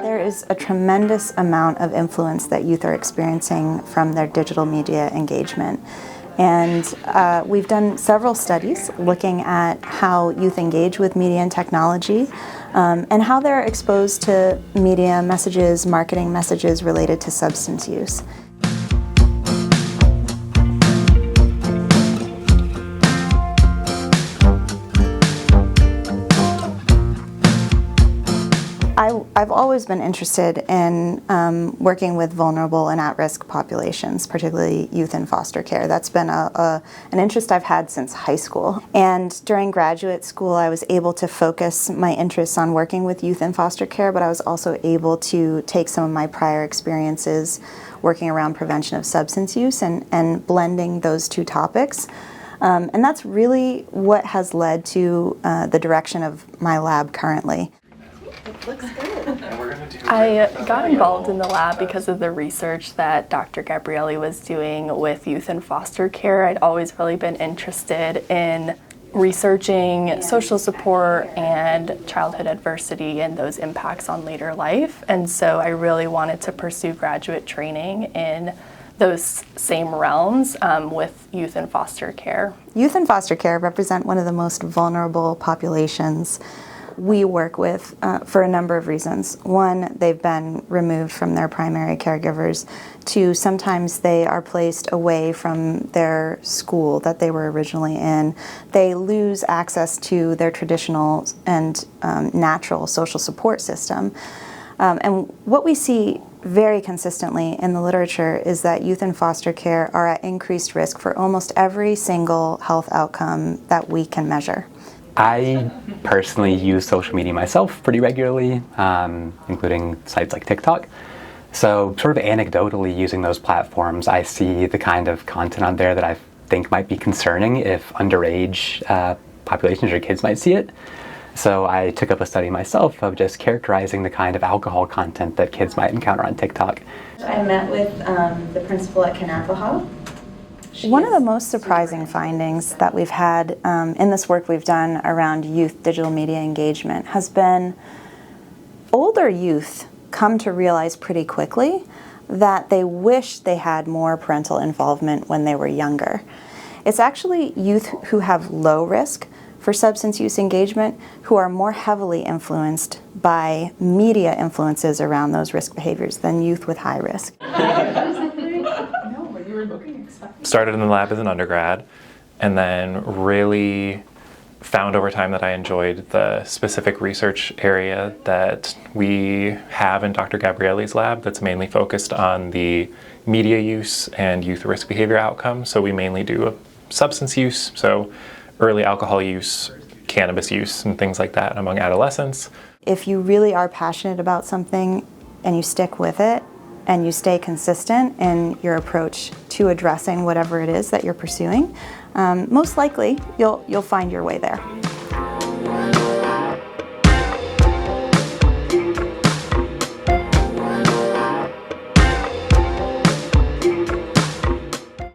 There is a tremendous amount of influence that youth are experiencing from their digital media engagement. And we've done several studies looking at how youth engage with media and technology and how they're exposed to media messages, marketing messages related to substance use. I've always been interested in working with vulnerable and at-risk populations, particularly youth in foster care. That's been an interest I've had since high school. And during graduate school, I was able to focus my interests on working with youth in foster care, but I was also able to take some of my prior experiences working around prevention of substance use and blending those two topics. And that's really what has led to the direction of my lab currently. It looks good. I got involved in the lab because of the research that Dr. Gabrielli was doing with youth in foster care. I'd always really been interested in researching social support and childhood adversity and those impacts on later life. And so I really wanted to pursue graduate training in those same realms with youth in foster care. Youth in foster care represent one of the most vulnerable populations we work with for a number of reasons. One, they've been removed from their primary caregivers. Two, sometimes they are placed away from their school that they were originally in. They lose access to their traditional and natural social support system. And what we see very consistently in the literature is that youth in foster care are at increased risk for almost every single health outcome that we can measure. I personally use social media myself pretty regularly, including sites like TikTok. So sort of anecdotally using those platforms, I see the kind of content on there that I think might be concerning if underage populations or kids might see it. So I took up a study myself of just characterizing the kind of alcohol content that kids might encounter on TikTok. I met with the principal at Kanapaha. One of the most surprising findings that we've had in this work we've done around youth digital media engagement has been older youth come to realize pretty quickly that they wish they had more parental involvement when they were younger. It's actually youth who have low risk for substance use engagement who are more heavily influenced by media influences around those risk behaviors than youth with high risk. Started in the lab as an undergrad and then really found over time that I enjoyed the specific research area that we have in Dr. Gabrielli's lab that's mainly focused on the media use and youth risk behavior outcomes. So we mainly do substance use, so early alcohol use, cannabis use, and things like that among adolescents. If you really are passionate about something and you stick with it, and you stay consistent in your approach to addressing whatever it is that you're pursuing, most likely you'll find your way there.